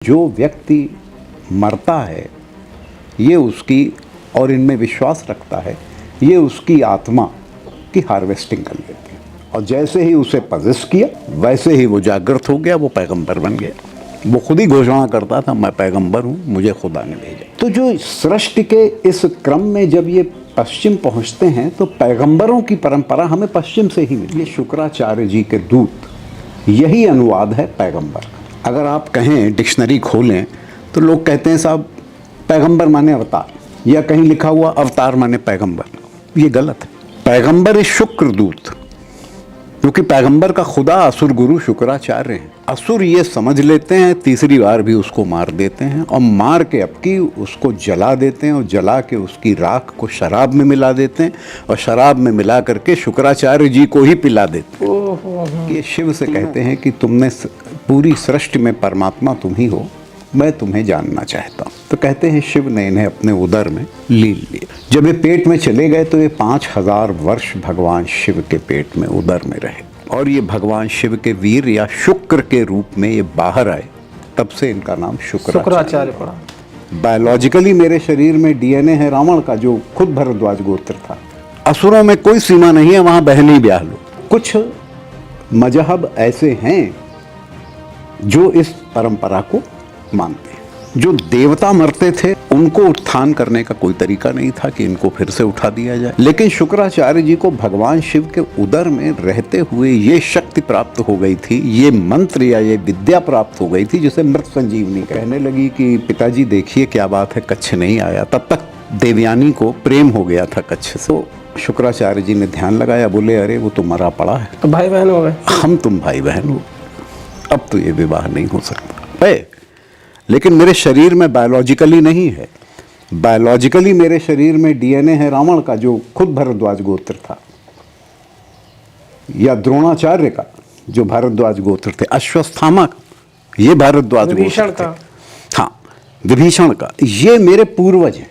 जो व्यक्ति मरता है ये उसकी और इनमें विश्वास रखता है, ये उसकी आत्मा की हार्वेस्टिंग कर लेती है। और जैसे ही उसे पजेस किया वैसे ही वो जागृत हो गया, वो पैगंबर बन गया। वो खुद ही घोषणा करता था, मैं पैगंबर हूँ, मुझे खुदा ने भेजा। तो जो सृष्टि के इस क्रम में जब ये पश्चिम पहुँचते हैं तो पैगंबरों की परंपरा हमें पश्चिम से ही मिली। ये शुक्राचार्य जी के दूत, यही अनुवाद है पैगंबर। अगर आप कहें डिक्शनरी खोलें तो लोग कहते हैं साहब पैगंबर माने अवतार, या कहीं लिखा हुआ अवतार माने पैगंबर। ये गलत है। पैगंबर इस शुक्र दूत, क्योंकि पैगंबर का खुदा असुर गुरु शुक्राचार्य हैं। असुर ये समझ लेते हैं, तीसरी बार भी उसको मार देते हैं और मार के अबकी उसको जला देते हैं और जला के उसकी राख को शराब में मिला देते हैं और शराब में मिला करके शुक्राचार्य जी को ही पिला देते हैं। ये शिव से कहते हैं कि तुमने पूरी सृष्टि में परमात्मा तुम ही हो, मैं तुम्हें जानना चाहता हूँ। तो कहते हैं शिव ने इन्हें अपने उदर में लीन लिया। जब ये पेट में चले गए तो ये 5000 वर्ष भगवान शिव के पेट में उदर में रहे और ये भगवान शिव के वीर या शुक्र के रूप में ये बाहर आए। तब से इनका नाम शुक्राचार्य पड़ा। बायोलॉजिकली मेरे शरीर में डीएनए है रावण का, जो खुद भरद्वाज गोत्र था। असुरों में कोई सीमा नहीं है, वहां बहन ही ब्याह लो। कुछ मजहब ऐसे हैं जो इस परंपरा को मानते हैं। जो देवता मरते थे उनको उत्थान करने का कोई तरीका नहीं था कि इनको फिर से उठा दिया जाए, लेकिन शुक्राचार्य जी को भगवान शिव के उदर में रहते हुए ये शक्ति प्राप्त हो गई थी, ये मंत्र या ये विद्या प्राप्त हो गई थी जिसे मृत संजीवनी कहने लगी कि पिताजी देखिए क्या बात है, कच्छ नहीं आया। तब तक देवयानी को प्रेम हो गया था कच्छ से। तो शुक्राचार्य जी ने ध्यान लगाया, बोले अरे वो तो मरा पड़ा है, तो भाई बहन हो गए, हम तुम भाई बहन हो, अब तो ये विवाह नहीं हो सकता है। लेकिन मेरे शरीर में बायोलॉजिकली नहीं है, बायोलॉजिकली मेरे शरीर में डीएनए है रावण का, जो खुद भरद्वाज गोत्र था, या द्रोणाचार्य का जो भारद्वाज गोत्र थे, अश्वत्थामा ये भारद्वाज गोत्र थे, हाँ विभीषण का, ये मेरे पूर्वज हैं।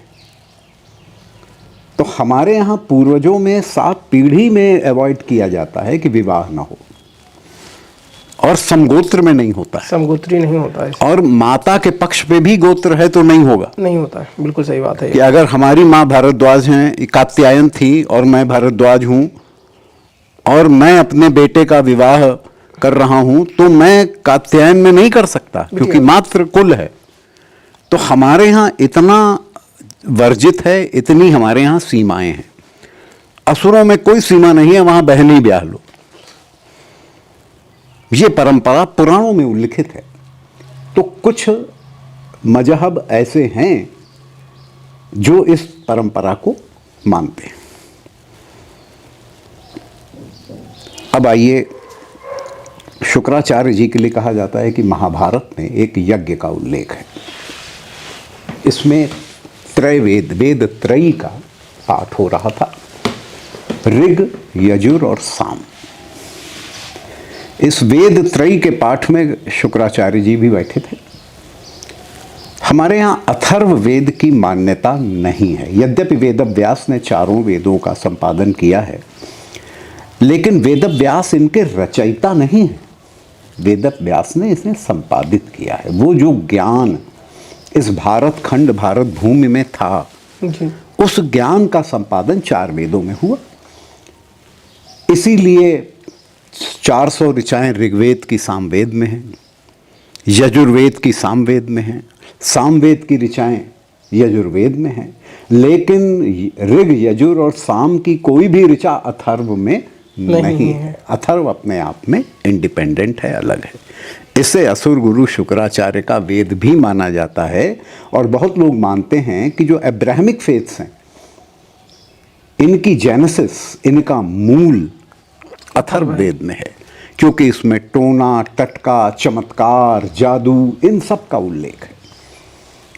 तो हमारे यहाँ पूर्वजों में 7 पीढ़ी में अवॉइड किया जाता है कि विवाह ना हो, और समगोत्र में नहीं होता है, समगोत्री नहीं होता है। और माता के पक्ष पे भी गोत्र है तो नहीं होगा, नहीं होता है। बिल्कुल सही बात है कि अगर हमारी माँ भारद्वाज हैं, कात्यायन थी और मैं भारद्वाज हूँ और मैं अपने बेटे का विवाह कर रहा हूँ तो मैं कात्यायन में नहीं कर सकता क्योंकि मात्र कुल है। तो हमारे यहाँ इतना वर्जित है, इतनी हमारे यहाँ सीमाएं हैं। असुरों में कोई सीमा नहीं है, वहां बहन ही ब्याह लो। ये परंपरा पुराणों में उल्लिखित है। तो कुछ मजहब ऐसे हैं जो इस परंपरा को मानते हैं। अब आइए, शुक्राचार्य जी के लिए कहा जाता है कि महाभारत में एक यज्ञ का उल्लेख है। इसमें त्रैवेद, वेद त्रयी का पाठ हो रहा था, ऋग, यजुर और साम। इस वेद त्रयी के पाठ में शुक्राचार्य जी भी बैठे थे। हमारे यहाँ अथर्व वेद की मान्यता नहीं है, यद्यपि वेदव्यास ने 4 वेदों का संपादन किया है, लेकिन वेदव्यास इनके रचयिता नहीं है। वेदव्यास ने इसे संपादित किया है। वो जो ज्ञान इस भारत खंड, भारत भूमि में था, उस ज्ञान का संपादन 4 वेदों में हुआ। इसीलिए 400 ऋचाएं ऋग्वेद की सामवेद में हैं, यजुर्वेद की सामवेद में हैं, सामवेद की ऋचाएं यजुर्वेद में हैं, लेकिन ऋग, यजुर और साम की कोई भी ऋचा अथर्व में नहीं है। अथर्व अपने आप में इंडिपेंडेंट है, अलग है। इसे असुर गुरु शुक्राचार्य का वेद भी माना जाता है। और बहुत लोग मानते हैं कि जो अब्राहमिक फेथ्स हैं, इनकी जेनेसिस, इनका मूल अथर्व वेद में है, क्योंकि इसमें टोना, टटका, चमत्कार, जादू, इन सब का उल्लेख है।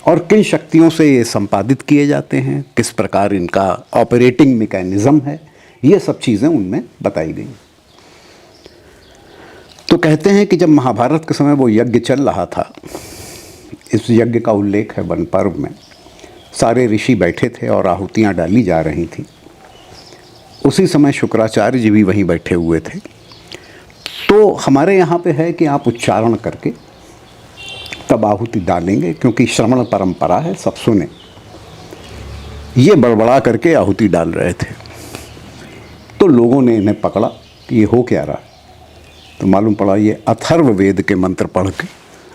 और किन शक्तियों से ये संपादित किए जाते हैं, किस प्रकार इनका ऑपरेटिंग मैकेनिज्म है, ये सब चीज़ें उनमें बताई गई। तो कहते हैं कि जब महाभारत के समय वो यज्ञ चल रहा था, इस यज्ञ का उल्लेख है वन पर्व में, सारे ऋषि बैठे थे और आहुतियाँ डाली जा रही थी। उसी समय शुक्राचार्य जी भी वहीं बैठे हुए थे। तो हमारे यहाँ पे है कि आप उच्चारण करके तब सब आहुति डालेंगे, क्योंकि श्रवण परंपरा है, सब सुने। ये बड़बड़ा करके आहुति डाल रहे थे, तो लोगों ने इन्हें पकड़ा कि ये हो क्या रहा है। तो मालूम पड़ा ये अथर्व वेद के मंत्र पढ़ के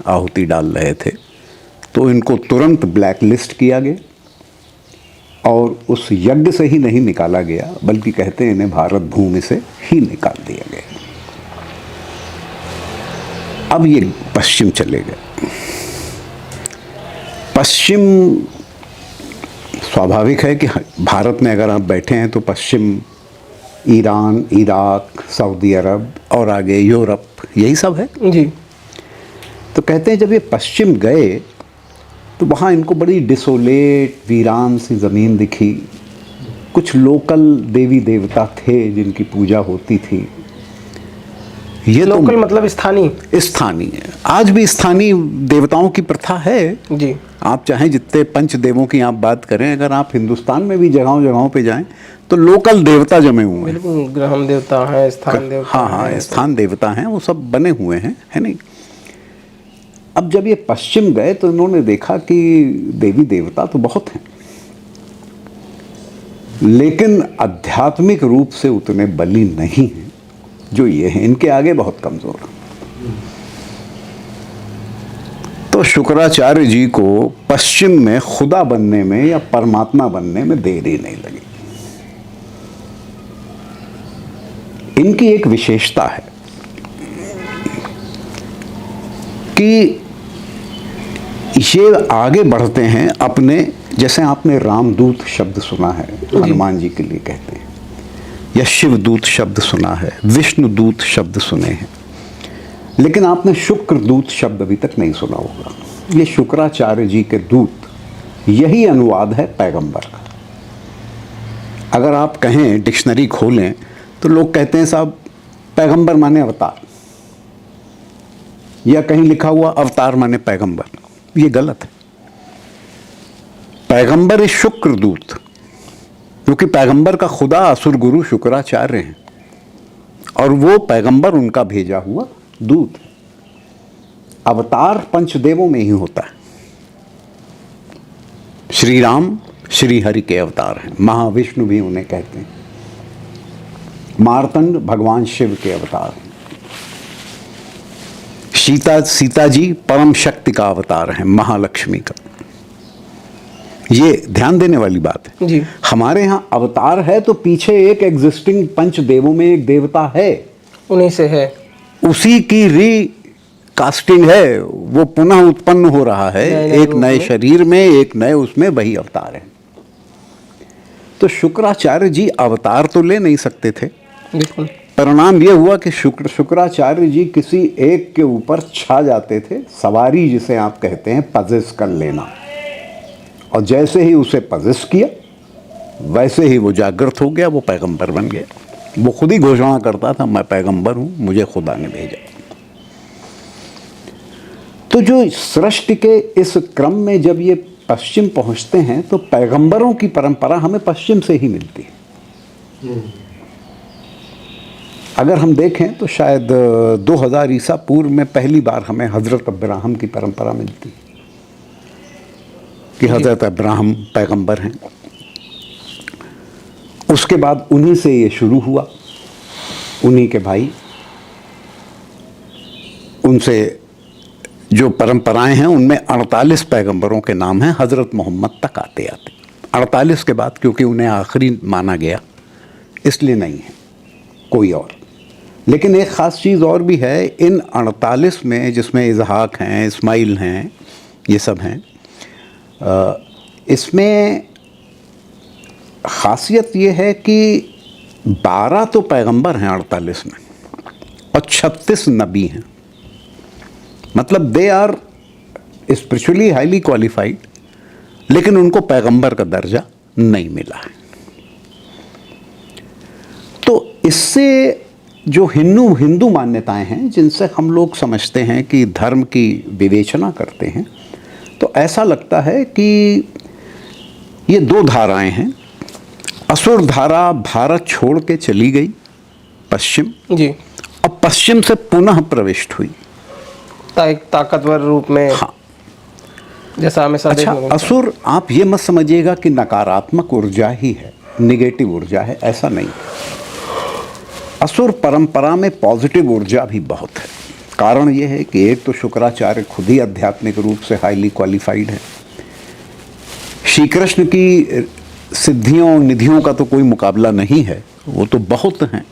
आहुति डाल रहे थे। तो इनको तुरंत ब्लैक लिस्ट किया गया और उस यज्ञ से ही नहीं निकाला गया, बल्कि कहते हैं इन्हें भारत भूमि से ही निकाल दिया गया। अब ये पश्चिम चले गए। पश्चिम स्वाभाविक है कि भारत में अगर आप बैठे हैं तो पश्चिम ईरान, इराक, सऊदी अरब और आगे यूरोप, यही सब है जी। तो कहते हैं जब ये पश्चिम गए तो वहाँ इनको बड़ी डिसोलेट वीरान सी ज़मीन दिखी। कुछ लोकल देवी देवता थे जिनकी पूजा होती थी। ये लोकल तो मतलब स्थानीय। स्थानीय, आज भी स्थानीय देवताओं की प्रथा है जी। आप चाहें जितने पंच देवों की आप बात करें, अगर आप हिंदुस्तान में भी जगहों जगहों पे जाएं तो लोकल देवता जमे हुए हैं। बिल्कुल, ग्रह देवता हैं, स्थान देवता हाँ हाँ, स्थान देवता हैं, वो सब बने हुए हैं, है नहीं। अब जब ये पश्चिम गए तो इन्होंने देखा कि देवी देवता तो बहुत हैं, लेकिन आध्यात्मिक रूप से उतने बली नहीं हैं जो ये हैं, इनके आगे बहुत कमजोर हैं। तो शुक्राचार्य जी को पश्चिम में खुदा बनने में या परमात्मा बनने में देरी नहीं लगी। इनकी एक विशेषता है कि ये आगे बढ़ते हैं अपने, जैसे आपने रामदूत शब्द सुना है, हनुमान जी के लिए कहते हैं, या शिवदूत शब्द सुना है, विष्णुदूत शब्द सुने हैं, लेकिन आपने शुक्रदूत शब्द अभी तक नहीं सुना होगा। ये शुक्राचार्य जी के दूत, यही अनुवाद है पैगंबर का। अगर आप कहें, डिक्शनरी खोलें, तो लोग कहते हैं साहब पैगंबर माने अवतार, या कहीं लिखा हुआ अवतार माने पैगंबर। ये गलत है। पैगंबर इस शुक्रदूत, क्योंकि पैगंबर का खुदा असुर गुरु शुक्राचार्य हैं और वो पैगंबर उनका भेजा हुआ दूत है। अवतार पंचदेवों में ही होता है। श्री राम श्री हरि के अवतार हैं, महाविष्णु भी उन्हें कहते हैं, मार्तंड भगवान शिव के अवतार हैं, सीता जी परम शक्ति का अवतार है, महालक्ष्मी का। ये ध्यान देने वाली बात है जी। हमारे यहाँ अवतार है तो पीछे एक एग्जिस्टिंग पंच देवों में एक देवता है, उन्हीं से है, उसी की रीकास्टिंग है, वो पुनः उत्पन्न हो रहा है एक नए शरीर में, एक नए उसमें, वही अवतार है। तो शुक्राचार्य जी अवतार तो ले नहीं सकते थे। बिल्कुल। परिणाम ये हुआ कि शुक्राचार्य जी किसी एक के ऊपर छा जाते थे, सवारी जिसे आप कहते हैं, पजेस कर लेना। और जैसे ही उसे पजेस किया वैसे ही वो जागृत हो गया, वो पैगंबर बन गया। वो खुद ही घोषणा करता था, मैं पैगंबर हूं, मुझे खुदा ने भेजा। तो जो सृष्टि के इस क्रम में जब ये पश्चिम पहुंचते हैं तो पैगंबरों की परंपरा हमें पश्चिम से ही मिलती है। अगर हम देखें तो शायद 2000 ईसा पूर्व में पहली बार हमें हजरत अब्राहम की परंपरा मिलती है कि हजरत अब्राहम पैगंबर हैं। उसके बाद उन्हीं से ये शुरू हुआ, उन्हीं के भाई, उनसे जो परंपराएं हैं उनमें 48 पैगंबरों के नाम हैं, हजरत मोहम्मद तक आते आते 48 के बाद, क्योंकि उन्हें आखिरी माना गया इसलिए नहीं है कोई और। लेकिन एक ख़ास चीज़ और भी है इन 48 में, जिसमें इजहाक हैं, इस्माइल हैं, ये सब हैं। इसमें ख़ासियत ये है कि 12 तो पैगंबर हैं 48 में और 36 नबी हैं। मतलब they are spiritually highly qualified, लेकिन उनको पैगंबर का दर्जा नहीं मिला है। तो इससे जो हिंदू मान्यताएं हैं, जिनसे हम लोग समझते हैं कि धर्म की विवेचना करते हैं, तो ऐसा लगता है कि ये दो धाराएं हैं। असुर धारा भारत छोड़ के चली गई पश्चिम जी, और पश्चिम से पुनः प्रविष्ट हुई एक ताकतवर रूप में। हाँ, जैसा हमेशा अच्छा, देखने को मिलता है। असुर आप ये मत समझिएगा कि नकारात्मक ऊर्जा ही है, निगेटिव ऊर्जा है, ऐसा नहीं। असुर परंपरा में पॉजिटिव ऊर्जा भी बहुत है। कारण ये है कि एक तो शुक्राचार्य खुद ही आध्यात्मिक रूप से हाईली क्वालिफाइड है। श्री कृष्ण की सिद्धियों निधियों का तो कोई मुकाबला नहीं है, वो तो बहुत हैं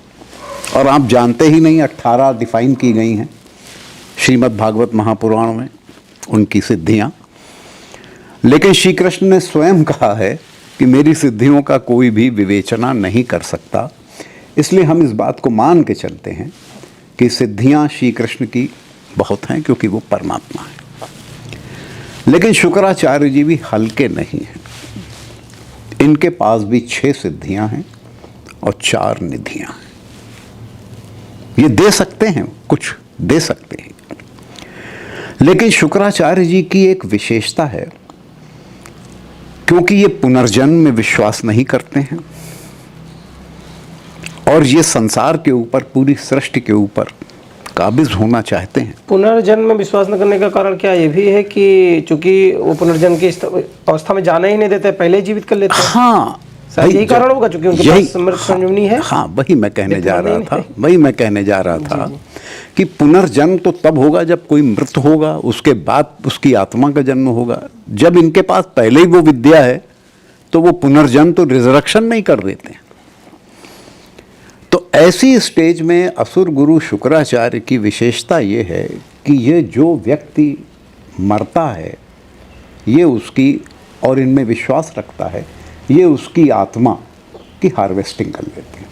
और आप जानते ही नहीं, 18 डिफाइन की गई हैं श्रीमद् भागवत महापुराण में उनकी सिद्धियां। लेकिन श्री कृष्ण ने स्वयं कहा है कि मेरी सिद्धियों का कोई भी विवेचना नहीं कर सकता। इसलिए हम इस बात को मान के चलते हैं कि सिद्धियां श्री कृष्ण की बहुत हैं, क्योंकि वो परमात्मा है। लेकिन शुक्राचार्य जी भी हल्के नहीं हैं। इनके पास भी 6 सिद्धियां हैं और 4 निधियां हैं। ये दे सकते हैं, कुछ दे सकते हैं। लेकिन शुक्राचार्य जी की एक विशेषता है, क्योंकि ये पुनर्जन्म में विश्वास नहीं करते हैं और ये संसार के ऊपर, पूरी सृष्टि के ऊपर काबिज होना चाहते हैं। पुनर्जन्म में विश्वास न करने का कारण क्या ये भी है कि चूंकि वो पुनर्जन्म की अवस्था में जाना ही नहीं देते, पहले जीवित कर लेते हैं? हाँ, शायद यही कारण होगा, क्योंकि उनके पास मृत संजीवनी है। हाँ, वही मैं कहने जा रहा था कि पुनर्जन्म तो तब होगा जब कोई मृत होगा, उसके बाद उसकी आत्मा का जन्म होगा। जब इनके पास पहले ही वो विद्या है तो वो पुनर्जन्म तो रिजरेक्शन नहीं कर देते। तो ऐसी स्टेज में असुर गुरु शुक्राचार्य की विशेषता ये है कि ये जो व्यक्ति मरता है, ये उसकी, और इनमें विश्वास रखता है, ये उसकी आत्मा की हार्वेस्टिंग कर लेते हैं।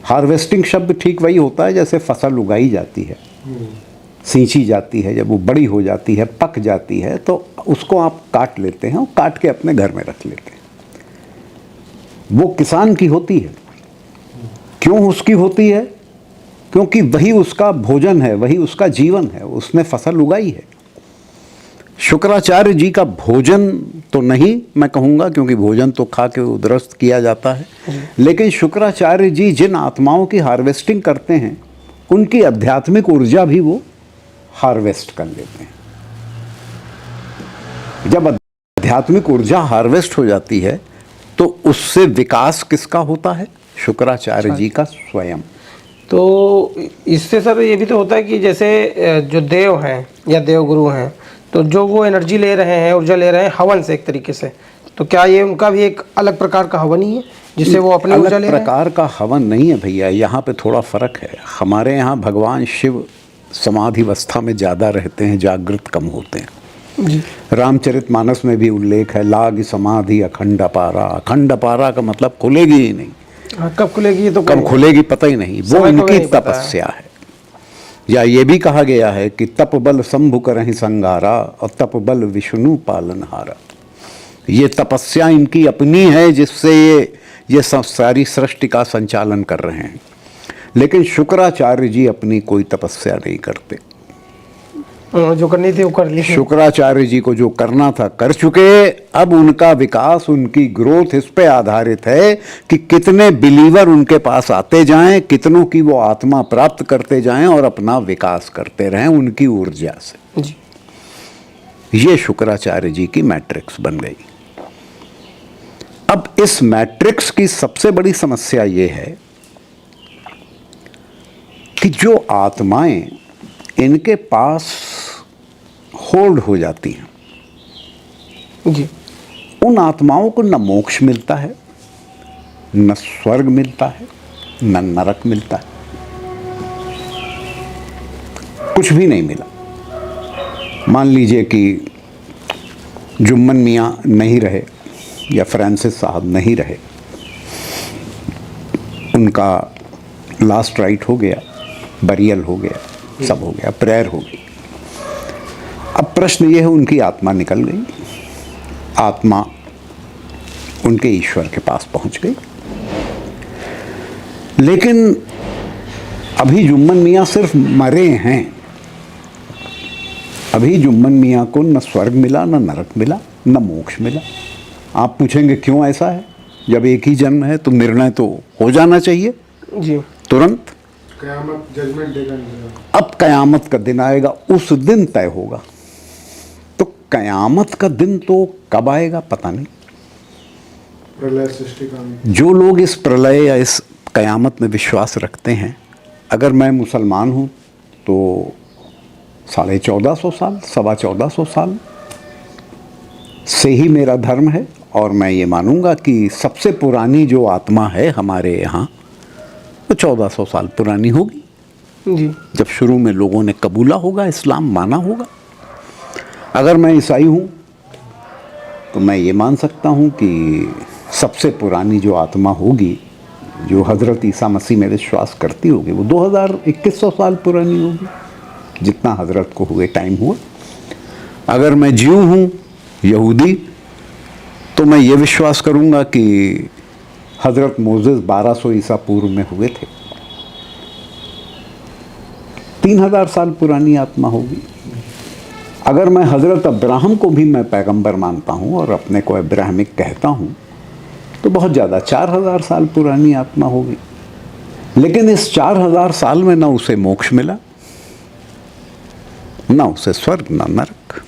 हार्वेस्टिंग शब्द ठीक वही होता है जैसे फसल उगाई जाती है, सींची जाती है, जब वो बड़ी हो जाती है, पक जाती है, तो उसको आप काट लेते हैं और काट के अपने घर में रख लेते हैं। वो किसान की होती है। क्यों उसकी होती है? क्योंकि वही उसका भोजन है, वही उसका जीवन है, उसने फसल उगाई है। शुक्राचार्य जी का भोजन तो नहीं मैं कहूँगा, क्योंकि भोजन तो खा के उद्रस्त किया जाता है, लेकिन शुक्राचार्य जी जिन आत्माओं की हार्वेस्टिंग करते हैं, उनकी आध्यात्मिक ऊर्जा भी वो हार्वेस्ट कर लेते हैं। जब आध्यात्मिक ऊर्जा हार्वेस्ट हो जाती है तो उससे विकास किसका होता है? शुक्राचार्य जी का स्वयं। तो इससे सर ये भी तो होता है कि जैसे जो देव हैं या देव गुरु हैं, तो जो वो एनर्जी ले रहे हैं, ऊर्जा ले रहे हैं हवन से एक तरीके से, तो क्या ये उनका भी एक अलग प्रकार का हवन ही है जिससे वो अपनी ऊर्जा ले रहे हैं? प्रकार का हवन नहीं है भैया, यहाँ पे थोड़ा फर्क है। हमारे यहाँ भगवान शिव समाधि अवस्था में ज़्यादा रहते हैं, जागृत कम होते हैं जी। रामचरितमानस में भी उल्लेख है, लाग समाधि अखंड अपारा। अखंड अपारा का मतलब खुलेगी ही नहीं। हाँ, कब खुलेगी तो कब खुलेगी पता ही नहीं, वो उनकी तपस्या है। या ये भी कहा गया है कि तप बल शंभु करहि संगारा और तप बल विष्णु पालनहारा। ये तपस्या इनकी अपनी है जिससे ये सारी सृष्टि का संचालन कर रहे हैं। लेकिन शुक्राचार्य जी अपनी कोई तपस्या नहीं करते। जो करनी थी वो कर ली। शुक्राचार्य जी को जो करना था कर चुके। अब उनका विकास, उनकी ग्रोथ इस पे आधारित है कि कितने बिलीवर उनके पास आते जाएं, कितनों की वो आत्मा प्राप्त करते जाएं और अपना विकास करते रहें उनकी ऊर्जा से जी। ये शुक्राचार्य जी की मैट्रिक्स बन गई। अब इस मैट्रिक्स की सबसे बड़ी समस्या ये है कि जो आत्माएं इनके पास होल्ड हो जाती हैं जी, उन आत्माओं को न मोक्ष मिलता है, न स्वर्ग मिलता है, न नरक मिलता है, कुछ भी नहीं मिला। मान लीजिए कि जुम्मन मियाँ नहीं रहे या फ्रांसिस साहब नहीं रहे, उनका लास्ट राइट हो गया, बरियल हो गया, सब हो गया, प्रेयर हो गई। अब प्रश्न ये है, उनकी आत्मा निकल गई, आत्मा उनके ईश्वर के पास पहुंच गई। लेकिन अभी जुम्मन मियाँ सिर्फ मरे हैं। अभी जुम्मन मियाँ को न स्वर्ग मिला, न नरक मिला, न मोक्ष मिला। आप पूछेंगे क्यों ऐसा है? जब एक ही जन्म है तो निर्णय तो हो जाना चाहिए जी, तुरंत। कयामत जजमेंट डे का। अब कयामत का दिन आएगा, उस दिन तय होगा। तो कयामत का दिन तो कब आएगा पता नहीं। प्रलय सृष्टि का नहीं। जो लोग इस प्रलय या इस कयामत में विश्वास रखते हैं, अगर मैं मुसलमान हूँ तो 1450 साल 1425 साल से ही मेरा धर्म है, और मैं ये मानूंगा कि सबसे पुरानी जो आत्मा है हमारे यहाँ वो 1400 साल पुरानी होगी, जी जब शुरू में लोगों ने कबूला होगा, इस्लाम माना होगा। अगर मैं ईसाई हूँ तो मैं ये मान सकता हूँ कि सबसे पुरानी जो आत्मा होगी, जो हज़रत ईसा मसीह में विश्वास करती होगी, वो 2100 साल पुरानी होगी, जितना हज़रत को हुए टाइम हुआ। अगर मैं ज्यू हूँ, यहूदी, तो मैं ये विश्वास करूँगा कि हज़रत मोसेस 1200 ईसा पूर्व में हुए थे। 3000 साल पुरानी आत्मा होगी। अगर मैं हज़रत अब्राहम को भी मैं पैगंबर मानता हूँ और अपने को अब्राहमिक कहता हूँ, तो बहुत ज़्यादा 4000 साल पुरानी आत्मा होगी। लेकिन इस 4000 साल में ना उसे मोक्ष मिला, ना उसे स्वर्ग, ना नरक,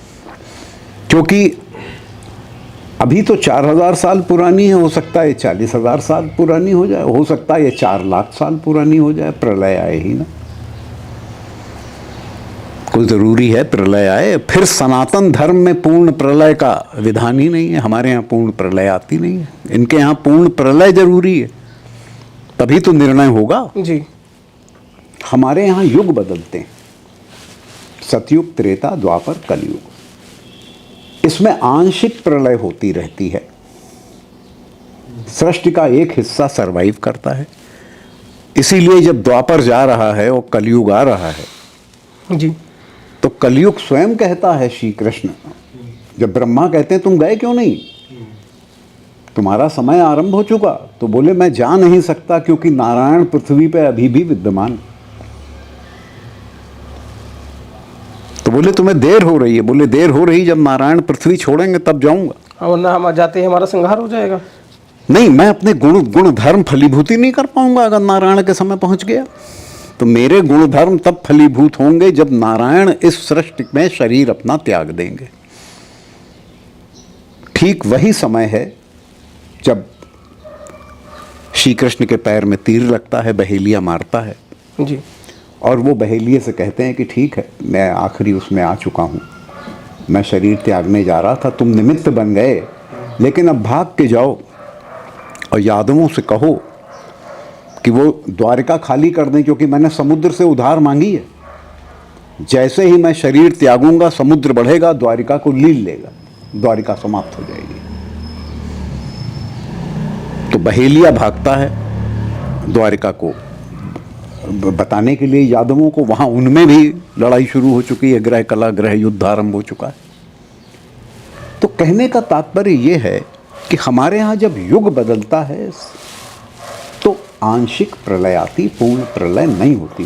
क्योंकि अभी तो 4000 साल पुरानी है, हो सकता है 40,000 साल पुरानी हो जाए, हो सकता है ये 4 लाख साल पुरानी हो जाए, प्रलय आए ही ना। कोई ज़रूरी है प्रलय आए? फिर सनातन धर्म में पूर्ण प्रलय का विधान ही नहीं है। हमारे यहाँ पूर्ण प्रलय आती नहीं है, इनके यहाँ पूर्ण प्रलय जरूरी है, तभी तो निर्णय होगा। जी हमारे यहाँ युग बदलते हैं, सतयुग, त्रेता, द्वापर, कलयुग। इसमें आंशिक प्रलय होती रहती है। सृष्टि का एक हिस्सा सरवाइव करता है, इसीलिए जब द्वापर जा रहा है और कलयुग आ रहा है, जी तो कलयुग स्वयं कहता है, श्री कृष्ण जब ब्रह्मा कहते हैं तुम गए क्यों नहीं, तुम्हारा समय आरंभ हो चुका, तो बोले मैं जा नहीं सकता क्योंकि नारायण पृथ्वी पे अभी भी विद्यमान। तो बोले तुम्हें देर हो रही है, बोले देर हो रही, जब नारायण पृथ्वी छोड़ेंगे तब जाऊंगा। वरना हम जाते ही हमारा संहार हो जाएगा। नहीं, मैं अपने गुण धर्म फलीभूति नहीं कर पाऊंगा अगर नारायण के समय पहुंच गया। तो मेरे गुण धर्म तब फलीभूत होंगे जब नारायण इस सृष्टि में शरीर अपना त्याग देंगे। ठीक वही समय है जब श्री कृष्ण के पैर में तीर लगता है, बहेलिया मारता है, जी और वो बहेलिए से कहते हैं कि ठीक है, मैं आखिरी उसमें आ चुका हूँ, मैं शरीर त्यागने जा रहा था, तुम निमित्त बन गए, लेकिन अब भाग के जाओ और यादवों से कहो कि वो द्वारिका खाली कर दें, क्योंकि मैंने समुद्र से उधार मांगी है। जैसे ही मैं शरीर त्यागूंगा, समुद्र बढ़ेगा, द्वारिका को लील लेगा, द्वारिका समाप्त हो जाएगी। तो बहेलिया भागता है द्वारिका को बताने के लिए यादवों को। वहां उनमें भी लड़ाई शुरू हो चुकी है, ग्रह कला, ग्रह युद्ध आरंभ हो चुका है। तो कहने का तात्पर्य यह है कि हमारे यहाँ जब युग बदलता है तो आंशिक प्रलय आती, पूर्ण प्रलय नहीं होती।